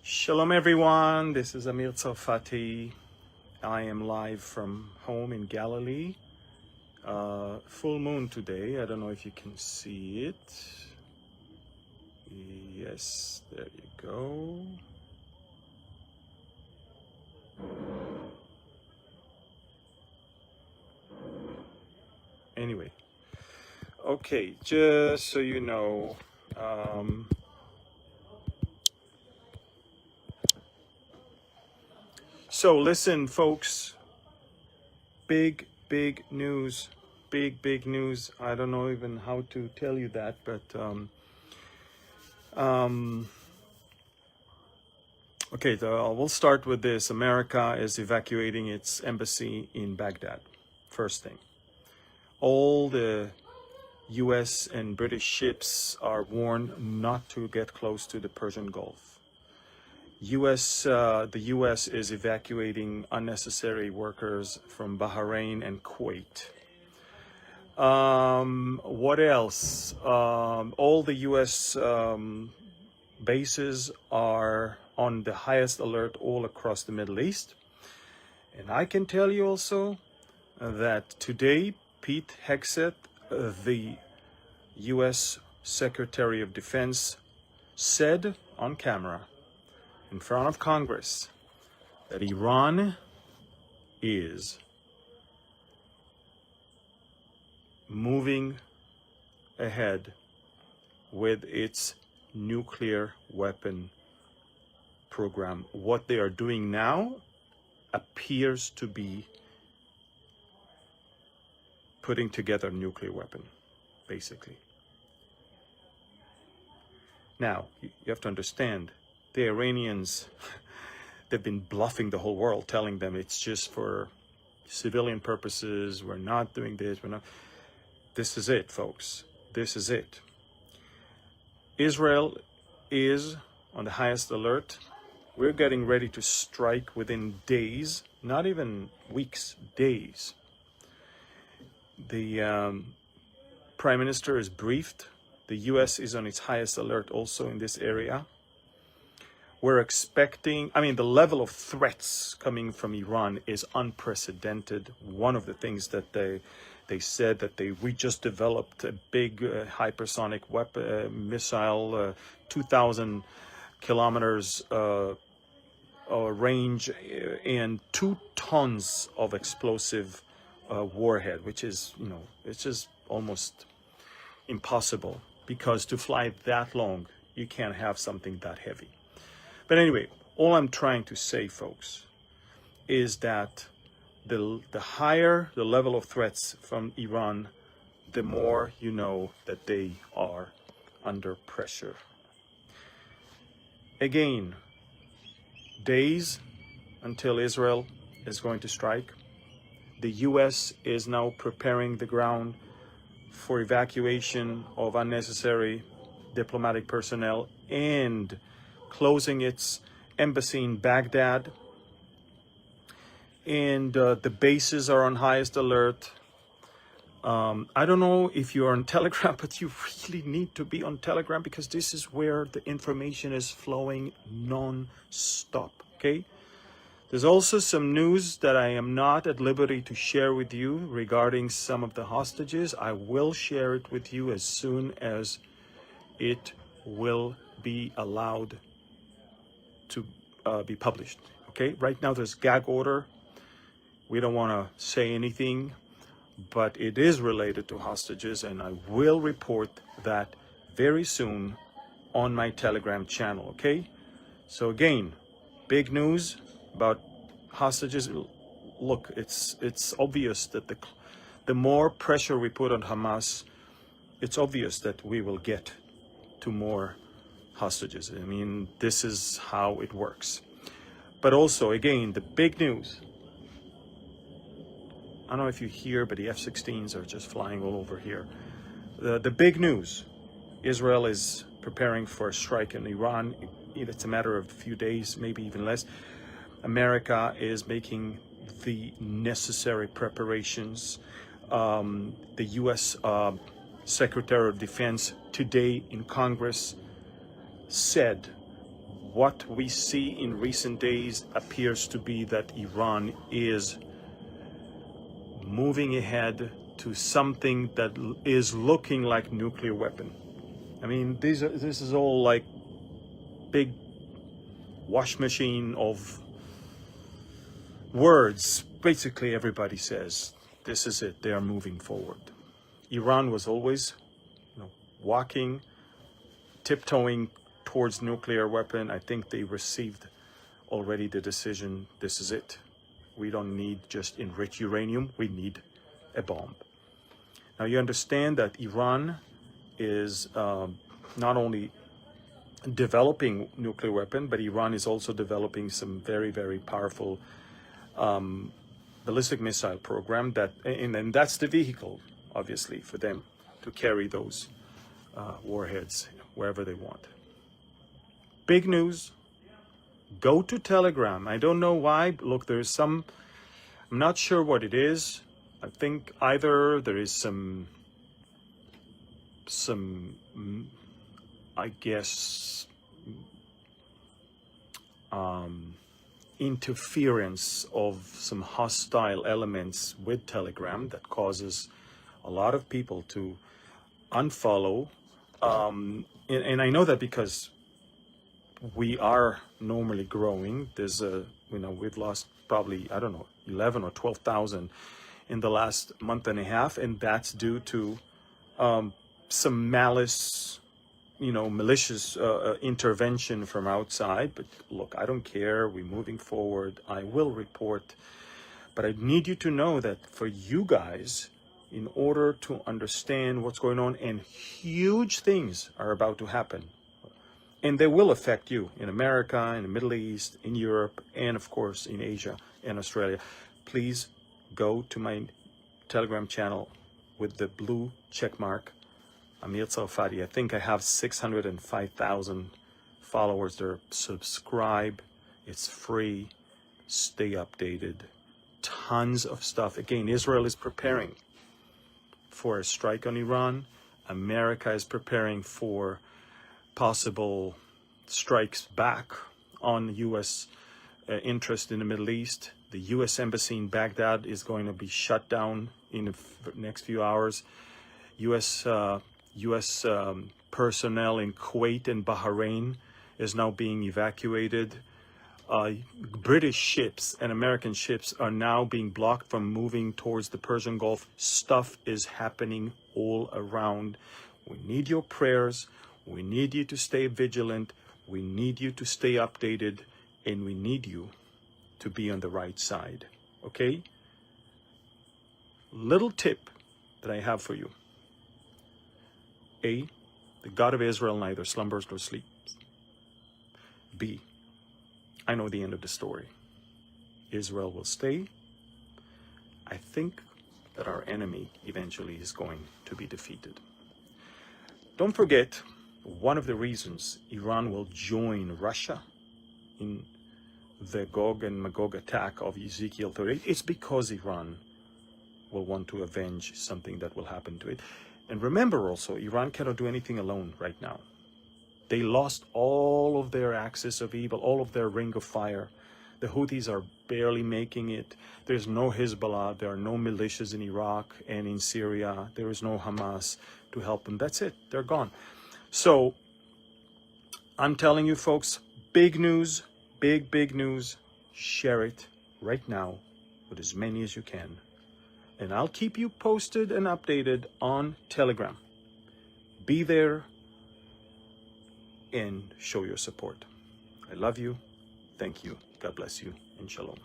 Shalom everyone, this is Amir Tsarfati. I am live from home in Galilee. Full moon today. I don't know if you can see it. Yes, there you go. Anyway, okay, just so you know, so listen folks, big news, big news. I don't know even how to tell you that, but okay, we'll start with this. America is evacuating its embassy in Baghdad. First thing, all the US and British ships are warned not to get close to the Persian Gulf. The US is evacuating unnecessary workers from Bahrain and Kuwait. What else? All the US bases are on the highest alert all across the Middle East. And I can tell you also that today, Pete Hegseth, the US Secretary of Defense, said on camera in front of Congress that Iran is moving ahead with its nuclear weapon program. What they are doing now appears to be putting together a nuclear weapon, basically. Now, you have to understand, the Iranians, they've been bluffing the whole world, telling them it's just for civilian purposes, we're not doing this, we're not. This is it, folks. This is it. Israel is on the highest alert. We're getting ready to strike within days, not even weeks, days. The Prime Minister is briefed. The US is on its highest alert also in this area. We're expecting, the level of threats coming from Iran is unprecedented. One of the things that they said that we just developed a big hypersonic weapon, missile, 2,000 kilometers range and 2 tons of explosive warhead, which is, it's just almost impossible, because to fly that long, you can't have something that heavy. But anyway, all I'm trying to say, folks, is that the higher the level of threats from Iran, the more you know that they are under pressure. Again, days until Israel is going to strike. The US is now preparing the ground for evacuation of unnecessary diplomatic personnel and closing its embassy in Baghdad. And the bases are on highest alert. I don't know if you're on Telegram, but you really need to be on Telegram, because this is where the information is flowing non-stop, okay? There's also some news that I am not at liberty to share with you regarding some of the hostages. I will share it with you as soon as it will be allowed to be published, okay? Right now there's gag order. We don't want to say anything, but it is related to hostages, and I will report that very soon on my Telegram channel, okay? So again, big news about hostages. Look, it's obvious that the more pressure we put on Hamas, it's obvious that we will get to more hostages. This is how it works. But also, again, the big news. I don't know if you hear, but the F-16s are just flying all over here. The big news, Israel is preparing for a strike in Iran. It's a matter of a few days, maybe even less. America is making the necessary preparations. The US Secretary of Defense today in Congress said what we see in recent days appears to be that Iran is moving ahead to something that is looking like nuclear weapon. I mean, this is all like big wash machine of words. Basically, everybody says this is it. They are moving forward. Iran was always, walking, tiptoeing towards nuclear weapon. I think they received already the decision. This is it. We don't need just enriched uranium. We need a bomb. Now you understand that Iran is not only developing nuclear weapon, but Iran is also developing some very, very powerful ballistic missile program and that's the vehicle, obviously, for them to carry those warheads wherever they want. Big news. Go to Telegram. I don't know why. Look, there's some, I'm not sure what it is. I think either there is some I guess, interference of some hostile elements with Telegram that causes a lot of people to unfollow. And I know that because we are normally growing. There's we've lost probably, 11 or 12,000 in the last month and a half, and that's due to some malice, malicious intervention from outside. But look, I don't care. We're moving forward. I will report. But I need you to know that for you guys, in order to understand what's going on, and huge things are about to happen, and they will affect you in America, in the Middle East, in Europe, and of course in Asia and Australia. Please go to my Telegram channel with the blue check mark, Amir Tsarfati. I think I have 605,000 followers there. Subscribe. It's free. Stay updated. Tons of stuff. Again, Israel is preparing for a strike on Iran. America is preparing for possible strikes back on U.S. Interest in the Middle East. The U.S. Embassy in Baghdad is going to be shut down in the next few hours. U.S. Personnel in Kuwait and Bahrain is now being evacuated. British ships and American ships are now being blocked from moving towards the Persian Gulf. Stuff is happening all around. We need your prayers. We need you to stay vigilant. We need you to stay updated. And we need you to be on the right side. Okay? Little tip that I have for you. A, the God of Israel neither slumbers nor sleeps. B, I know the end of the story. Israel will stay. I think that our enemy eventually is going to be defeated. Don't forget, one of the reasons Iran will join Russia in the Gog and Magog attack of Ezekiel 38 is because Iran will want to avenge something that will happen to it. And remember also, Iran cannot do anything alone right now. They lost all of their axis of evil, all of their ring of fire. The Houthis are barely making it. There's no Hezbollah. There are no militias in Iraq and in Syria. There is no Hamas to help them. That's it. They're gone. So I'm telling you, folks, big news, big news. Share it right now with as many as you can. And I'll keep you posted and updated on Telegram. Be there and show your support. I love you. Thank you. God bless you. And shalom.